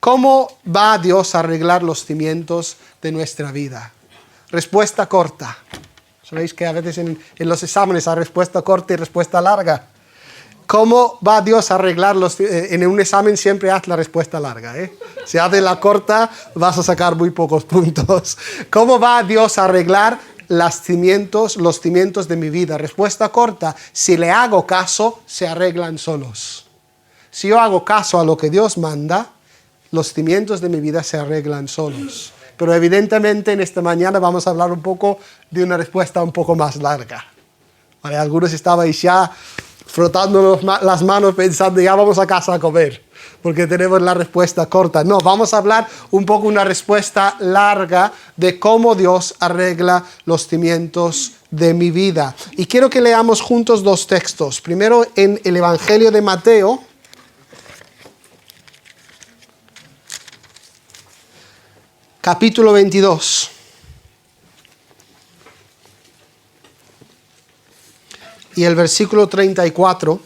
¿Cómo va Dios a arreglar los cimientos de nuestra vida? Respuesta corta. ¿Sabéis que a veces en los exámenes hay respuesta corta y respuesta larga? ¿Cómo va Dios a arreglar en un examen siempre haz la respuesta larga, ¿eh? Si haces la corta vas a sacar muy pocos puntos. ¿Cómo va Dios a arreglar los cimientos de mi vida? Respuesta corta, si le hago caso, se arreglan solos. Si yo hago caso a lo que Dios manda, los cimientos de mi vida se arreglan solos. Pero evidentemente en esta mañana vamos a hablar un poco de una respuesta un poco más larga. ¿Vale? Algunos estabais ya frotando las manos pensando ya vamos a casa a comer, porque tenemos la respuesta corta. No, vamos a hablar un poco una respuesta larga de cómo Dios arregla los cimientos de mi vida. Y quiero que leamos juntos dos textos. Primero en el Evangelio de Mateo, capítulo 22. Y el versículo 34,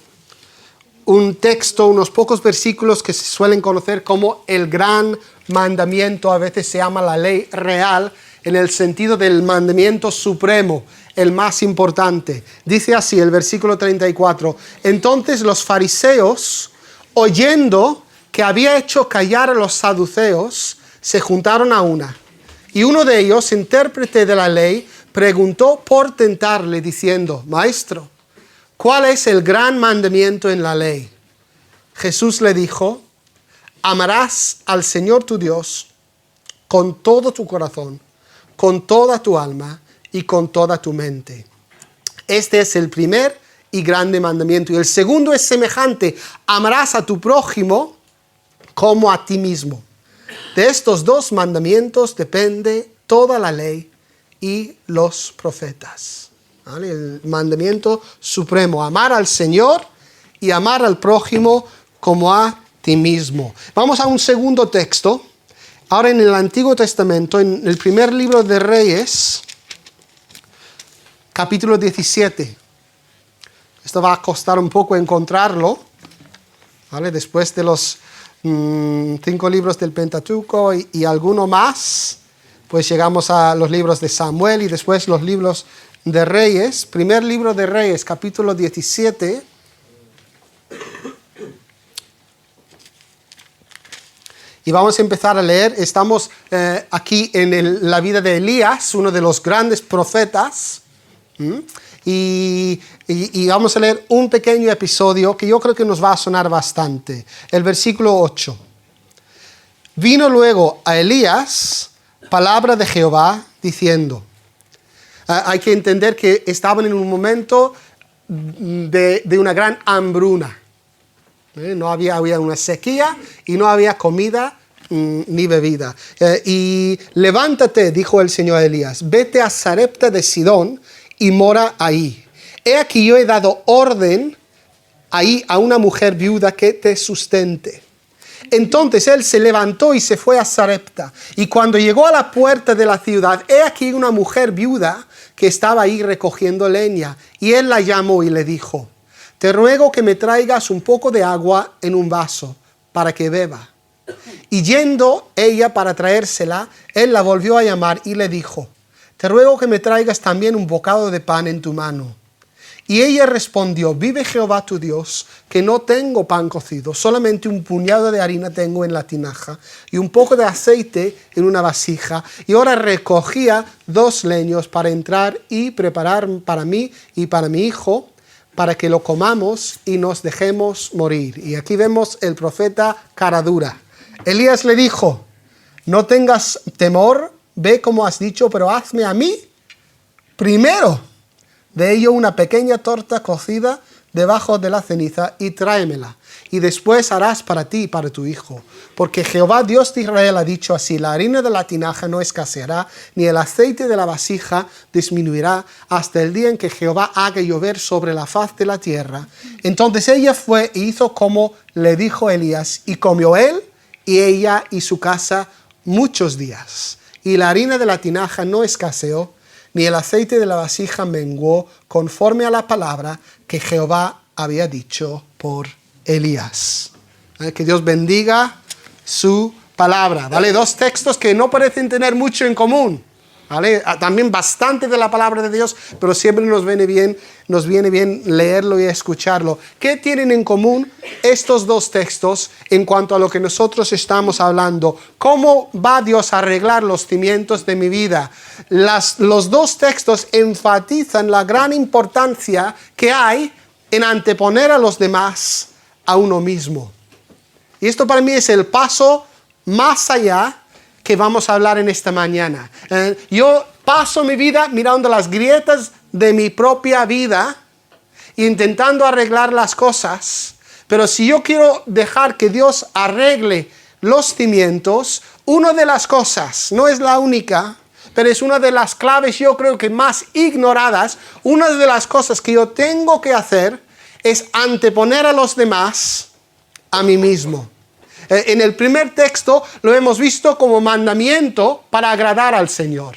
un texto, unos pocos versículos que se suelen conocer como el gran mandamiento, a veces se llama la ley real, en el sentido del mandamiento supremo, el más importante. Dice así el versículo 34, entonces los fariseos, oyendo que había hecho callar a los saduceos, se juntaron a una. Y uno de ellos, intérprete de la ley, preguntó por tentarle, diciendo, Maestro, ¿cuál es el gran mandamiento en la ley? Jesús le dijo, amarás al Señor tu Dios con todo tu corazón, con toda tu alma y con toda tu mente. Este es el primer y grande mandamiento. Y el segundo es semejante, amarás a tu prójimo como a ti mismo. De estos dos mandamientos depende toda la ley y los profetas. ¿Vale? El mandamiento supremo, amar al Señor y amar al prójimo como a ti mismo. Vamos a un segundo texto. Ahora en el Antiguo Testamento, en el primer libro de Reyes, capítulo 17. Esto va a costar un poco encontrarlo, ¿vale? Después de los 5 libros del Pentateuco y alguno más, pues llegamos a los libros de Samuel y después los libros de Reyes. Primer libro de Reyes, capítulo 17. Y vamos a empezar a leer. Estamos aquí en la vida de Elías, uno de los grandes profetas. Y vamos a leer un pequeño episodio que yo creo que nos va a sonar bastante. El versículo 8. Vino luego a Elías palabra de Jehová diciendo. Hay que entender que estaban en un momento de una gran hambruna. No había una sequía y no había comida ni bebida. Y levántate, dijo el Señor a Elías, vete a Sarepta de Sidón y mora ahí. He aquí yo he dado orden ahí a una mujer viuda que te sustente. Entonces él se levantó y se fue a Sarepta. Y cuando llegó a la puerta de la ciudad, he aquí una mujer viuda que estaba ahí recogiendo leña. Y él la llamó y le dijo, te ruego que me traigas un poco de agua en un vaso para que beba. Y yendo ella para traérsela, él la volvió a llamar y le dijo, te ruego que me traigas también un bocado de pan en tu mano. Y ella respondió, vive Jehová tu Dios, que no tengo pan cocido, solamente un puñado de harina tengo en la tinaja y un poco de aceite en una vasija. Y ahora recogía 2 leños para entrar y preparar para mí y para mi hijo, para que lo comamos y nos dejemos morir. Y aquí vemos el profeta cara dura. Elías le dijo, no tengas temor, ve como has dicho, pero hazme a mí primero de ello una pequeña torta cocida debajo de la ceniza y tráemela. Y después harás para ti y para tu hijo. Porque Jehová Dios de Israel ha dicho así, la harina de la tinaja no escaseará, ni el aceite de la vasija disminuirá, hasta el día en que Jehová haga llover sobre la faz de la tierra. Entonces ella fue e hizo como le dijo Elías, y comió él y ella y su casa muchos días. Y la harina de la tinaja no escaseó, ni el aceite de la vasija menguó, conforme a la palabra que Jehová había dicho por Elías. Que Dios bendiga su palabra, ¿vale? Dos textos que no parecen tener mucho en común, ¿vale? También bastante de la palabra de Dios, pero siempre nos viene bien leerlo y escucharlo. ¿Qué tienen en común estos dos textos en cuanto a lo que nosotros estamos hablando? ¿Cómo va Dios a arreglar los cimientos de mi vida? Los dos textos enfatizan la gran importancia que hay en anteponer a los demás a uno mismo. Y esto para mí es el paso más allá que vamos a hablar en esta mañana. Yo paso mi vida mirando las grietas de mi propia vida, intentando arreglar las cosas, pero si yo quiero dejar que Dios arregle los cimientos, una de las cosas, no es la única, pero es una de las claves, yo creo que más ignoradas, una de las cosas que yo tengo que hacer es anteponer a los demás a mí mismo. En el primer texto lo hemos visto como mandamiento para agradar al Señor.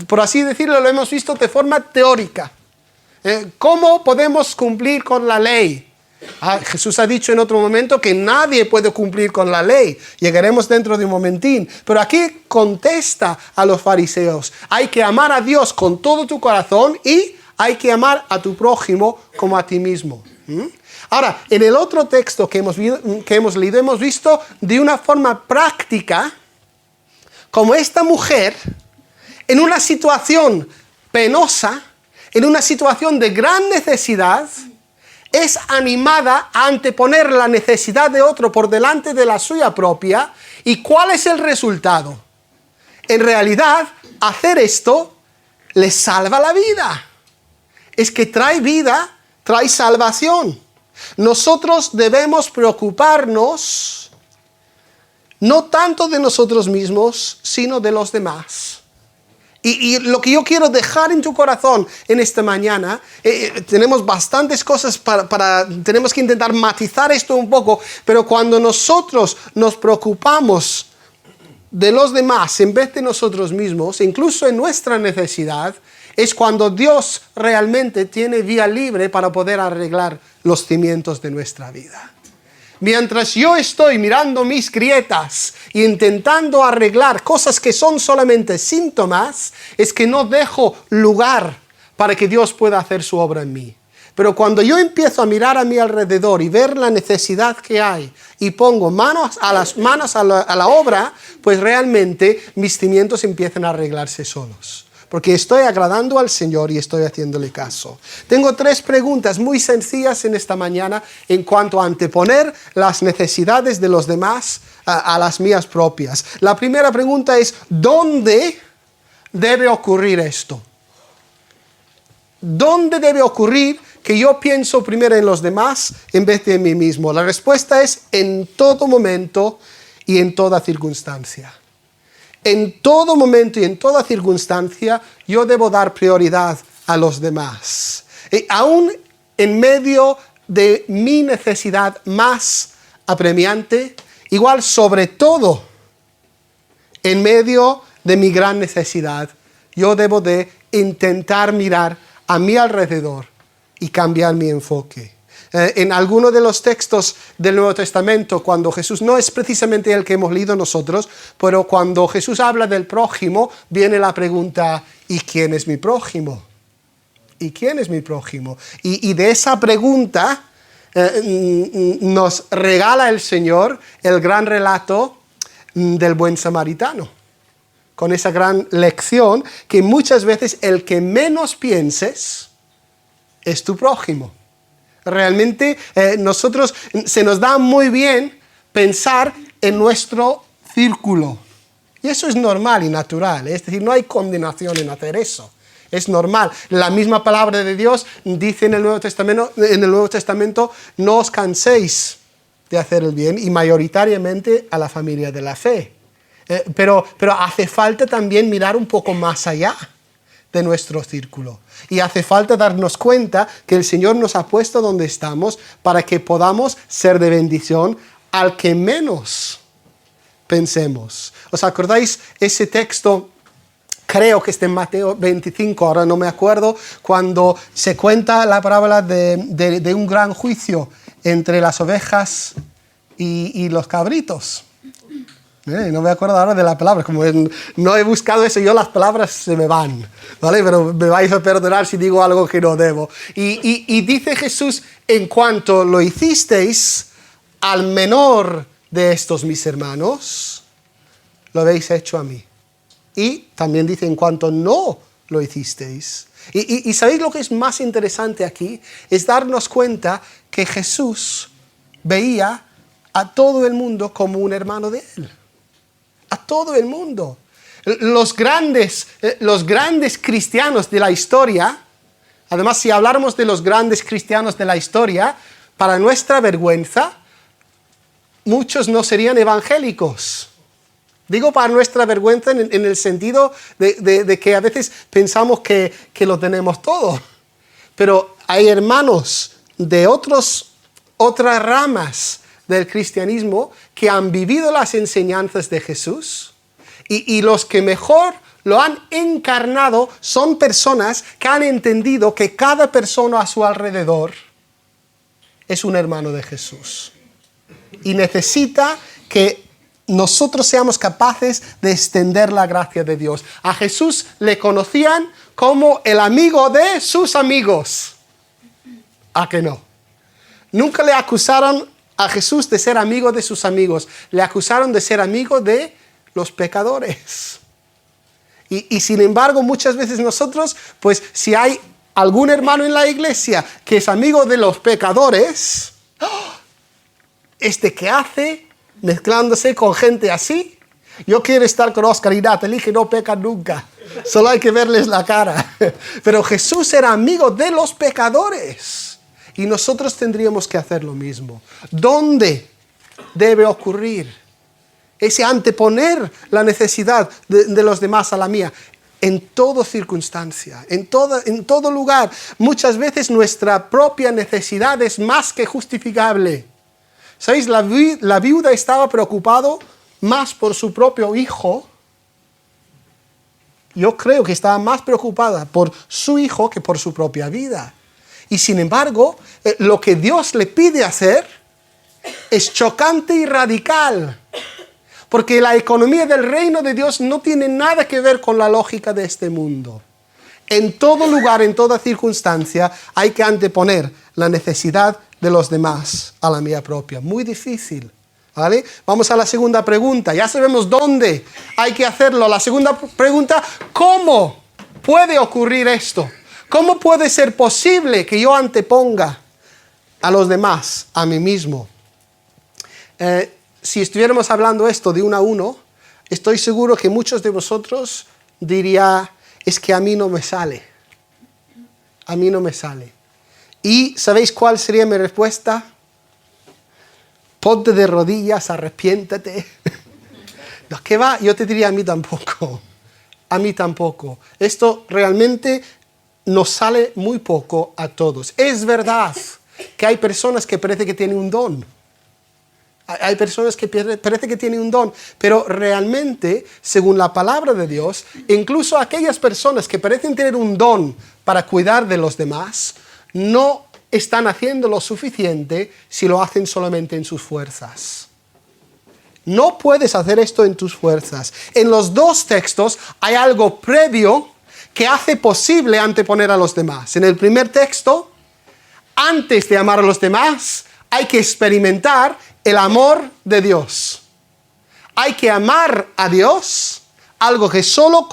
Por así decirlo, lo hemos visto de forma teórica. ¿Cómo podemos cumplir con la ley? Jesús ha dicho en otro momento que nadie puede cumplir con la ley. Llegaremos dentro de un momentín. Pero aquí contesta a los fariseos. Hay que amar a Dios con todo tu corazón y hay que amar a tu prójimo como a ti mismo. Ahora, en el otro texto que hemos leído, hemos visto de una forma práctica como esta mujer, en una situación penosa, en una situación de gran necesidad, es animada a anteponer la necesidad de otro por delante de la suya propia. ¿Y cuál es el resultado? En realidad, hacer esto le salva la vida. Es que trae vida, trae salvación. Nosotros debemos preocuparnos no tanto de nosotros mismos, sino de los demás. Y lo que yo quiero dejar en tu corazón en esta mañana, tenemos bastantes cosas tenemos que intentar matizar esto un poco, pero cuando nosotros nos preocupamos de los demás en vez de nosotros mismos, incluso en nuestra necesidad, es cuando Dios realmente tiene vía libre para poder arreglar los cimientos de nuestra vida. Mientras yo estoy mirando mis grietas e intentando arreglar cosas que son solamente síntomas, es que no dejo lugar para que Dios pueda hacer su obra en mí. Pero cuando yo empiezo a mirar a mi alrededor y ver la necesidad que hay y pongo manos a la obra, pues realmente mis cimientos empiezan a arreglarse solos. Porque estoy agradando al Señor y estoy haciéndole caso. Tengo 3 preguntas muy sencillas en esta mañana en cuanto a anteponer las necesidades de los demás a las mías propias. La primera pregunta es, ¿dónde debe ocurrir esto? ¿Dónde debe ocurrir que yo pienso primero en los demás en vez de en mí mismo? La respuesta es en todo momento y en toda circunstancia. En todo momento y en toda circunstancia yo debo dar prioridad a los demás. Aún en medio de mi necesidad más apremiante, igual sobre todo en medio de mi gran necesidad, yo debo de intentar mirar a mi alrededor y cambiar mi enfoque. En alguno de los textos del Nuevo Testamento, cuando Jesús, no es precisamente el que hemos leído nosotros, pero cuando Jesús habla del prójimo, viene la pregunta, ¿y quién es mi prójimo? ¿Y quién es mi prójimo? Y de esa pregunta nos regala el Señor el gran relato del buen samaritano. Con esa gran lección que muchas veces el que menos pienses es tu prójimo. Realmente nosotros se nos da muy bien pensar en nuestro círculo. Y eso es normal y natural. Es decir, no hay condenación en hacer eso. Es normal. La misma palabra de Dios dice en el Nuevo Testamento, no os canséis de hacer el bien, y mayoritariamente a la familia de la fe. Pero hace falta también mirar un poco más allá de nuestro círculo. Y hace falta darnos cuenta que el Señor nos ha puesto donde estamos para que podamos ser de bendición al que menos pensemos. ¿Os acordáis ese texto? Creo que está en Mateo 25, ahora no me acuerdo, cuando se cuenta la parábola de un gran juicio entre las ovejas y los cabritos. No me acuerdo ahora de la palabra, como no he buscado eso, yo las palabras se me van, ¿vale? Pero me vais a perdonar si digo algo que no debo. Y dice Jesús, en cuanto lo hicisteis al menor de estos mis hermanos, lo habéis hecho a mí. Y también dice, en cuanto no lo hicisteis. Y ¿sabéis lo que es más interesante aquí? Es darnos cuenta que Jesús veía a todo el mundo como un hermano de él. A todo el mundo. Los grandes cristianos de la historia, además si habláramos de los grandes cristianos de la historia, para nuestra vergüenza, muchos no serían evangélicos. Digo para nuestra vergüenza en el sentido de que a veces pensamos que lo tenemos todo. Pero hay hermanos de otras ramas del cristianismo que han vivido las enseñanzas de Jesús y los que mejor lo han encarnado son personas que han entendido que cada persona a su alrededor es un hermano de Jesús y necesita que nosotros seamos capaces de extender la gracia de Dios. A Jesús le conocían como el amigo de sus amigos. ¿A que no? Nunca le acusaron a Jesús de ser amigo de sus amigos. Le acusaron de ser amigo de los pecadores. Y sin embargo, muchas veces nosotros, pues si hay algún hermano en la iglesia que es amigo de los pecadores, ¿qué hace mezclándose con gente así? Yo quiero estar con Oscar y Natalie, que no pecan nunca. Solo hay que verles la cara. Pero Jesús era amigo de los pecadores. Y nosotros tendríamos que hacer lo mismo. ¿Dónde debe ocurrir ese anteponer la necesidad de los demás a la mía? En toda circunstancia, en todo lugar. Muchas veces nuestra propia necesidad es más que justificable. ¿Sabéis? La viuda estaba preocupada más por su propio hijo. Yo creo que estaba más preocupada por su hijo que por su propia vida. Y sin embargo, lo que Dios le pide hacer es chocante y radical. Porque la economía del reino de Dios no tiene nada que ver con la lógica de este mundo. En todo lugar, en toda circunstancia, hay que anteponer la necesidad de los demás a la mía propia. Muy difícil, ¿vale? Vamos a la segunda pregunta. Ya sabemos dónde hay que hacerlo. La segunda pregunta, ¿cómo puede ocurrir esto? ¿Cómo puede ser posible que yo anteponga a los demás a mí mismo? Si estuviéramos hablando esto de uno a uno, estoy seguro que muchos de vosotros dirían, es que a mí no me sale. A mí no me sale. ¿Y sabéis cuál sería mi respuesta? Ponte de rodillas, arrepiéntate. No, ¿qué va? Yo te diría, a mí tampoco. A mí tampoco. Esto realmente nos sale muy poco a todos. Es verdad que hay personas que parece que tienen un don. Hay personas que parece que tienen un don, pero realmente, según la palabra de Dios, incluso aquellas personas que parecen tener un don para cuidar de los demás, no están haciendo lo suficiente si lo hacen solamente en sus fuerzas. No puedes hacer esto en tus fuerzas. En los dos textos hay algo previo que hace posible anteponer a los demás. En el primer texto, antes de amar a los demás, hay que experimentar el amor de Dios. Hay que amar a Dios, algo que solo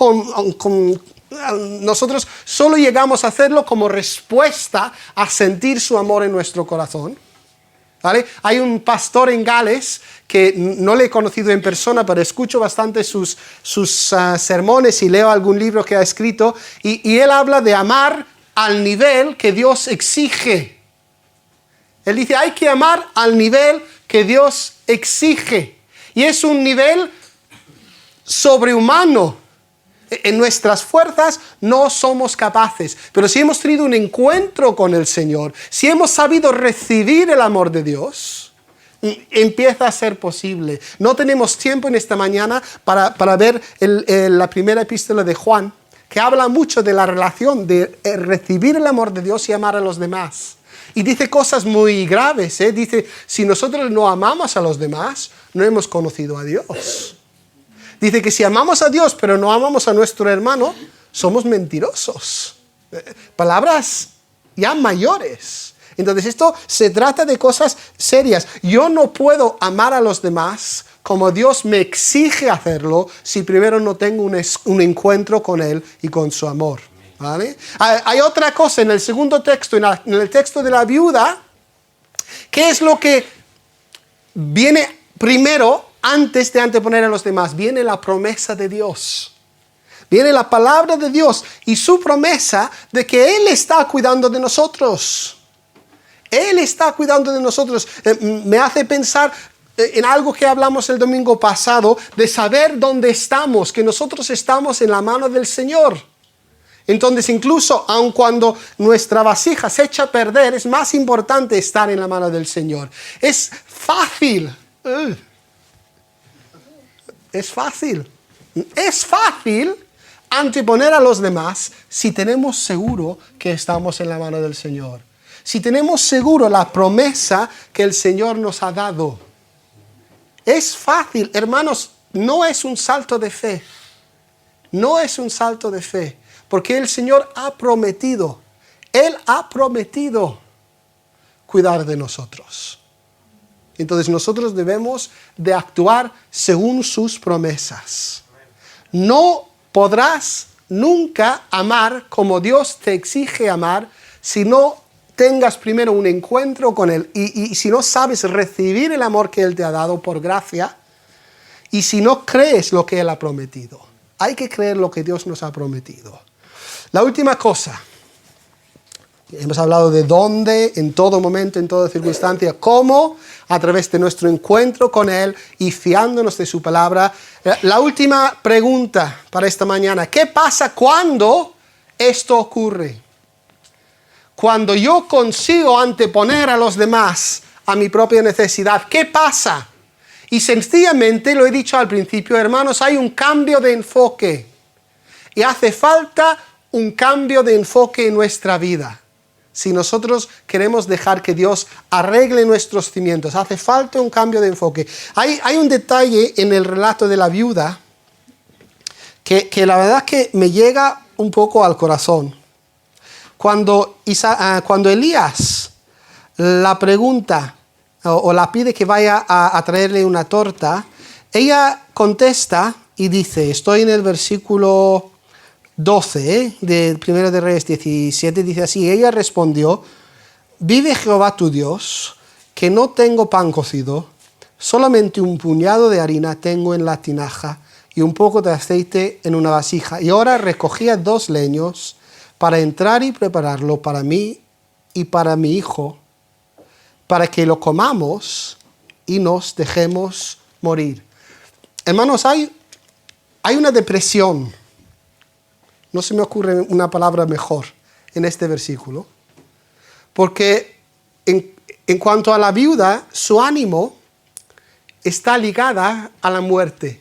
nosotros solo llegamos a hacerlo como respuesta a sentir su amor en nuestro corazón. ¿Vale? Hay un pastor en Gales que no le he conocido en persona, pero escucho bastante sus sermones y leo algún libro que ha escrito, y él habla de amar al nivel que Dios exige. Él dice, hay que amar al nivel que Dios exige. Y es un nivel sobrehumano. En nuestras fuerzas no somos capaces. Pero si hemos tenido un encuentro con el Señor, si hemos sabido recibir el amor de Dios, empieza a ser posible. No tenemos tiempo en esta mañana para ver la primera epístola de Juan, que habla mucho de la relación de recibir el amor de Dios y amar a los demás. Y dice cosas muy graves. Dice, si nosotros no amamos a los demás, no hemos conocido a Dios. Dice que si amamos a Dios pero no amamos a nuestro hermano, somos mentirosos. Palabras ya mayores. Entonces esto se trata de cosas serias. Yo no puedo amar a los demás como Dios me exige hacerlo si primero no tengo un encuentro con Él y con su amor. ¿Vale? Hay otra cosa en el segundo texto, en el texto de la viuda. ¿Qué es lo que viene primero antes de anteponer a los demás? Viene la promesa de Dios. Viene la palabra de Dios y su promesa de que Él está cuidando de nosotros. Él está cuidando de nosotros. Me hace pensar en algo que hablamos el domingo pasado, de saber dónde estamos, que nosotros estamos en la mano del Señor. Entonces, incluso aun cuando nuestra vasija se echa a perder, es más importante estar en la mano del Señor. Es fácil. Es fácil anteponer a los demás si tenemos seguro que estamos en la mano del Señor. Si tenemos seguro la promesa que el Señor nos ha dado. Es fácil, hermanos, no es un salto de fe. No es un salto de fe. Porque el Señor ha prometido. Él ha prometido cuidar de nosotros. Entonces nosotros debemos de actuar según sus promesas. No podrás nunca amar como Dios te exige amar si no tengas primero un encuentro con Él y si no sabes recibir el amor que Él te ha dado por gracia y si no crees lo que Él ha prometido. Hay que creer lo que Dios nos ha prometido. La última cosa. Hemos hablado de dónde, en todo momento, en toda circunstancia, cómo, a través de nuestro encuentro con Él y fiándonos de su palabra. La última pregunta para esta mañana. ¿Qué pasa cuando esto ocurre? Cuando yo consigo anteponer a los demás a mi propia necesidad, ¿qué pasa? Y sencillamente, lo he dicho al principio, hermanos, hay un cambio de enfoque. Y hace falta un cambio de enfoque en nuestra vida. Si nosotros queremos dejar que Dios arregle nuestros cimientos, hace falta un cambio de enfoque. Hay un detalle en el relato de la viuda que la verdad que me llega un poco al corazón. Cuando Elías la pregunta o la pide que vaya a traerle una torta, ella contesta y dice, estoy en el versículo 12 de 1 de Reyes 17, dice así, ella respondió, vive Jehová tu Dios, que no tengo pan cocido, solamente un puñado de harina tengo en la tinaja y un poco de aceite en una vasija. Y ahora recogía 2 leños para entrar y prepararlo para mí y para mi hijo, para que lo comamos y nos dejemos morir. Hermanos, hay una depresión. No se me ocurre una palabra mejor en este versículo. Porque en cuanto a la viuda, su ánimo está ligada a la muerte.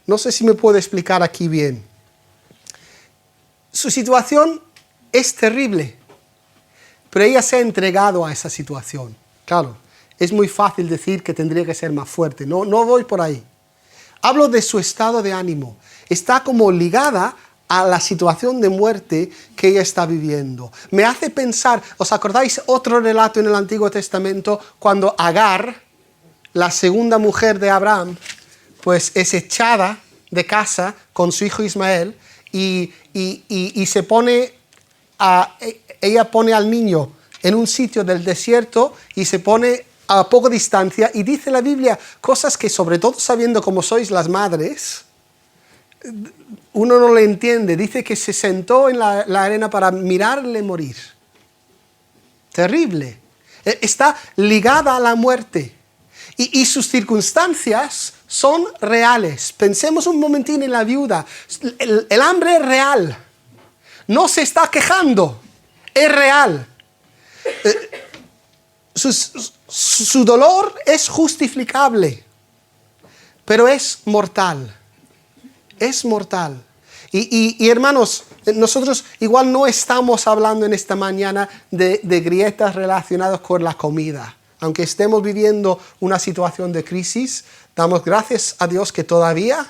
No sé si me puedo explicar aquí bien. Su situación es terrible, pero ella se ha entregado a esa situación. Claro, es muy fácil decir que tendría que ser más fuerte. No voy por ahí. Hablo de su estado de ánimo. Está como ligada a la situación de muerte que ella está viviendo. Me hace pensar, ¿os acordáis otro relato en el Antiguo Testamento cuando Agar, la segunda mujer de Abraham, pues es echada de casa con su hijo Ismael y se pone ella pone al niño en un sitio del desierto y se pone a poca distancia y dice la Biblia cosas que, sobre todo sabiendo cómo sois las madres, uno no le entiende. Dice que se sentó en la arena para mirarle morir. Terrible. Está ligada a la muerte. Y sus circunstancias son reales. Pensemos un momentín en la viuda. El hambre es real. No se está quejando. Es real. Su dolor es justificable. Pero es mortal. Es mortal. Y hermanos, nosotros igual no estamos hablando en esta mañana de grietas relacionadas con la comida. aunque estemos viviendo una situación de crisis, damos gracias a Dios que todavía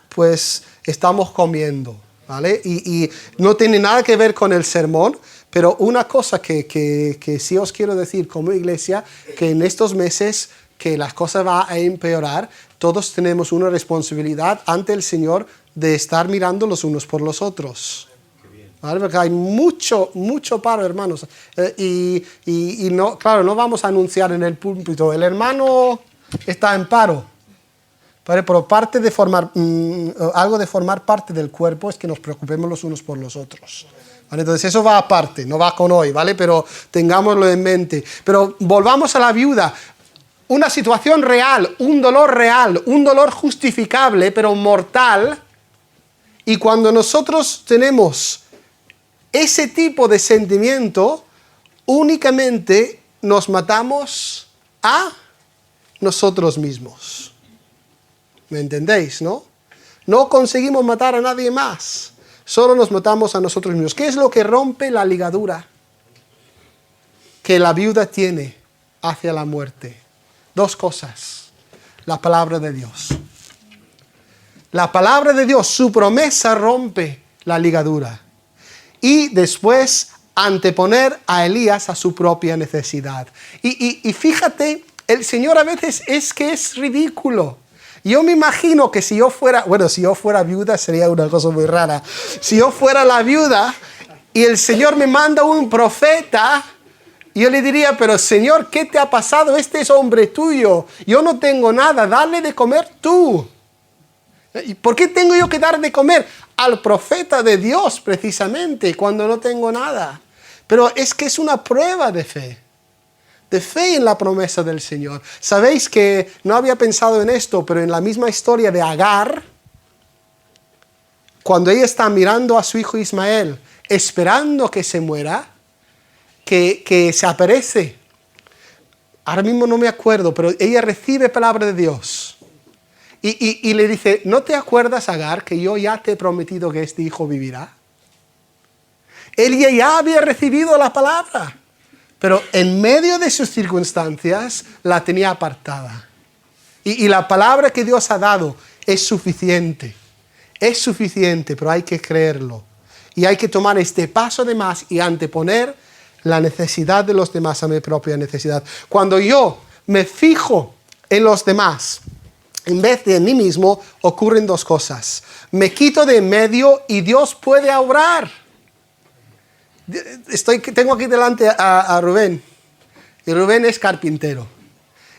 pues estamos comiendo, ¿vale? Y no tiene nada que ver con el sermón, pero una cosa que sí os quiero decir como iglesia, que en estos meses que las cosas van a empeorar, todos tenemos una responsabilidad ante el Señor de estar mirando los unos por los otros. ¿Vale? Porque hay mucho paro, hermanos. Y no, claro, no vamos a anunciar en el púlpito, el hermano está en paro. ¿Vale? Pero parte de algo de formar parte del cuerpo es que nos preocupemos los unos por los otros. ¿Vale? Entonces eso va aparte, no va con hoy, ¿vale? Pero tengámoslo en mente. Pero volvamos a la viuda. Una situación real, un dolor justificable, pero mortal. Y cuando nosotros tenemos ese tipo de sentimiento, únicamente nos matamos a nosotros mismos. ¿Me entendéis, no? No conseguimos matar a nadie más. Solo nos matamos a nosotros mismos. ¿Qué es lo que rompe la ligadura que la viuda tiene hacia la muerte? Dos cosas. La palabra de Dios. La palabra de Dios, su promesa rompe la ligadura. Y después anteponer a Elías a su propia necesidad. Y fíjate, el Señor a veces es ridículo. Yo me imagino que si yo fuera viuda sería una cosa muy rara. Si yo fuera la viuda y el Señor me manda un profeta, yo le diría, pero Señor, ¿qué te ha pasado? Este es hombre tuyo. Yo no tengo nada, dale de comer tú. ¿Y por qué tengo yo que dar de comer al profeta de Dios precisamente cuando no tengo nada? Pero es que es una prueba de fe en la promesa del Señor. Sabéis que no había pensado en esto, pero en la misma historia de Agar, cuando ella está mirando a su hijo Ismael, esperando que se muera, que se aparece. Ahora mismo no me acuerdo, pero ella recibe palabra de Dios. Y le dice, ¿no te acuerdas, Agar, que yo ya te he prometido que este hijo vivirá? Ella ya había recibido la palabra, pero en medio de sus circunstancias la tenía apartada. Y la palabra que Dios ha dado es suficiente. Es suficiente, pero hay que creerlo. Y hay que tomar este paso de más y anteponer la necesidad de los demás a mi propia necesidad. Cuando yo me fijo en los demás, en vez de en mí mismo, ocurren dos cosas. Me quito de en medio y Dios puede obrar. Tengo aquí delante a Rubén. Y Rubén es carpintero.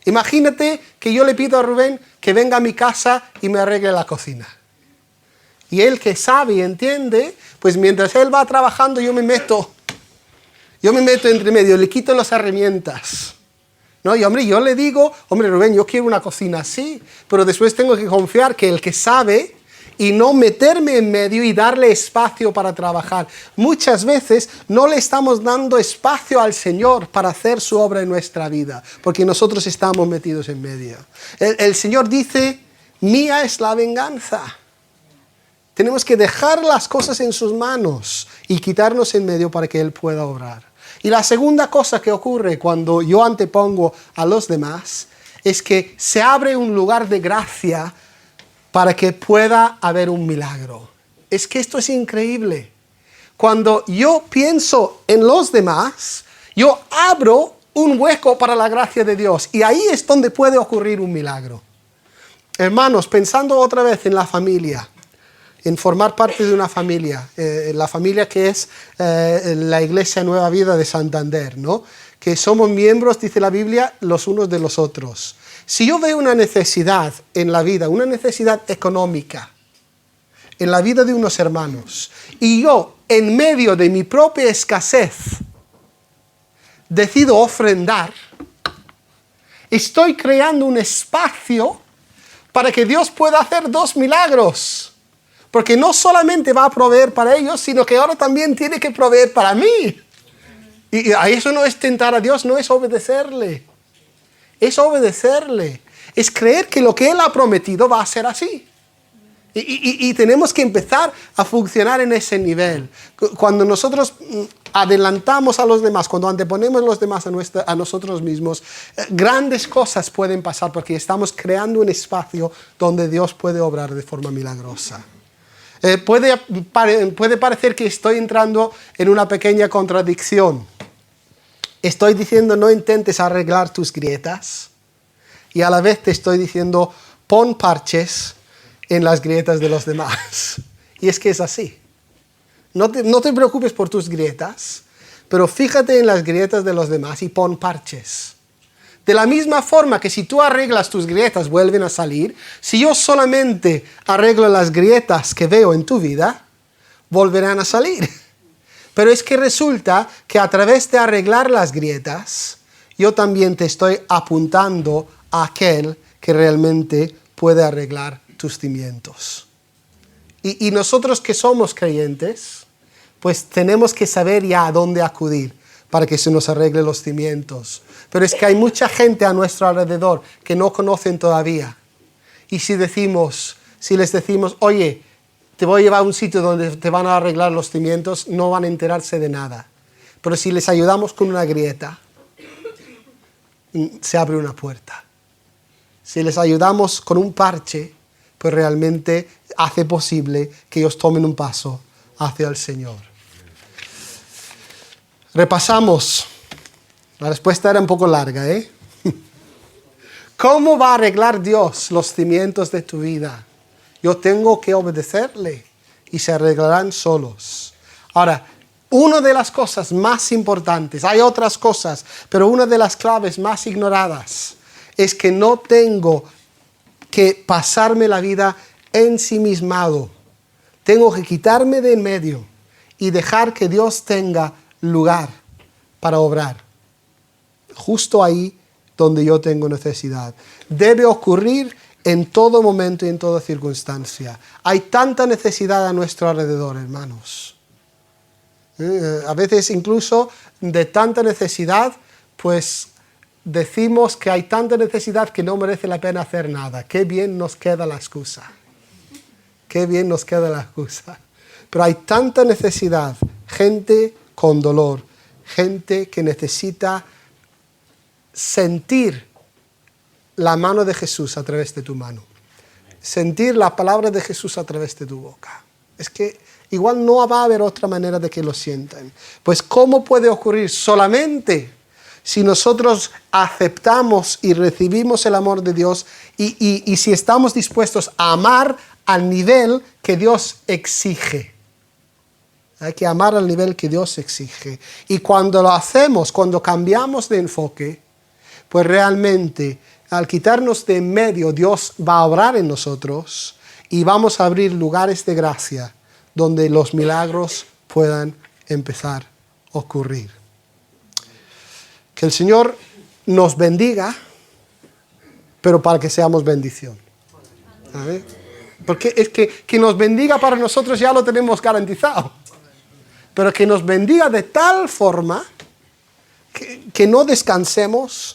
Imagínate que yo le pido a Rubén que venga a mi casa y me arregle la cocina. Y él, que sabe y entiende, pues mientras él va trabajando yo me meto entre medio, le quito las herramientas. ¿No? Y yo le digo, Rubén, yo quiero una cocina así, pero después tengo que confiar que el que sabe y no meterme en medio y darle espacio para trabajar. Muchas veces no le estamos dando espacio al Señor para hacer su obra en nuestra vida, porque nosotros estamos metidos en medio. El Señor dice, mía es la venganza. Tenemos que dejar las cosas en sus manos y quitarnos en medio para que Él pueda obrar. Y la segunda cosa que ocurre cuando yo antepongo a los demás es que se abre un lugar de gracia para que pueda haber un milagro. Es que esto es increíble. Cuando yo pienso en los demás, yo abro un hueco para la gracia de Dios. Y ahí es donde puede ocurrir un milagro. Hermanos, pensando otra vez en la familia, en formar parte de una familia, la familia que es la Iglesia Nueva Vida de Santander, ¿no? Que somos miembros, dice la Biblia, los unos de los otros. Si yo veo una necesidad en la vida, una necesidad económica, en la vida de unos hermanos, y yo, en medio de mi propia escasez, decido ofrendar, estoy creando un espacio para que Dios pueda hacer dos milagros. Porque no solamente va a proveer para ellos, sino que ahora también tiene que proveer para mí. Y eso no es tentar a Dios, no es obedecerle. Es obedecerle. Es creer que lo que Él ha prometido va a ser así. Y tenemos que empezar a funcionar en ese nivel. Cuando nosotros adelantamos a los demás, cuando anteponemos a los demás a nosotros mismos, grandes cosas pueden pasar porque estamos creando un espacio donde Dios puede obrar de forma milagrosa. Puede parecer que estoy entrando en una pequeña contradicción. Estoy diciendo no intentes arreglar tus grietas y a la vez te estoy diciendo pon parches en las grietas de los demás. Y es que es así. No te preocupes por tus grietas, pero fíjate en las grietas de los demás y pon parches. De la misma forma que si tú arreglas tus grietas vuelven a salir, si yo solamente arreglo las grietas que veo en tu vida, volverán a salir. Pero es que resulta que a través de arreglar las grietas, yo también te estoy apuntando a aquel que realmente puede arreglar tus cimientos. Y nosotros que somos creyentes, pues tenemos que saber ya a dónde acudir para que se nos arregle los cimientos. Pero es que hay mucha gente a nuestro alrededor que no conocen todavía. Y si les decimos, oye, te voy a llevar a un sitio donde te van a arreglar los cimientos, no van a enterarse de nada. Pero si les ayudamos con una grieta, se abre una puerta. Si les ayudamos con un parche, pues realmente hace posible que ellos tomen un paso hacia el Señor. Repasamos. La respuesta era un poco larga, ¿eh? ¿Cómo va a arreglar Dios los cimientos de tu vida? Yo tengo que obedecerle y se arreglarán solos. Ahora, una de las cosas más importantes, hay otras cosas, pero una de las claves más ignoradas es que no tengo que pasarme la vida ensimismado. Tengo que quitarme de en medio y dejar que Dios tenga lugar para obrar. Justo ahí donde yo tengo necesidad. Debe ocurrir en todo momento y en toda circunstancia. Hay tanta necesidad a nuestro alrededor, hermanos. A veces incluso de tanta necesidad, pues decimos que hay tanta necesidad que no merece la pena hacer nada. Qué bien nos queda la excusa. Qué bien nos queda la excusa. Pero hay tanta necesidad, gente con dolor, gente que necesita sentir la mano de Jesús a través de tu mano. Sentir la palabra de Jesús a través de tu boca. Es que igual no va a haber otra manera de que lo sientan. Pues ¿cómo puede ocurrir? Solamente si nosotros aceptamos y recibimos el amor de Dios y si estamos dispuestos a amar al nivel que Dios exige. Hay que amar al nivel que Dios exige. Y cuando lo hacemos, cuando cambiamos de enfoque, pues realmente al quitarnos de en medio, Dios va a obrar en nosotros y vamos a abrir lugares de gracia donde los milagros puedan empezar a ocurrir. Que el Señor nos bendiga, pero para que seamos bendición. ¿Sabes? Porque es que nos bendiga para nosotros ya lo tenemos garantizado. Pero que nos bendiga de tal forma que no descansemos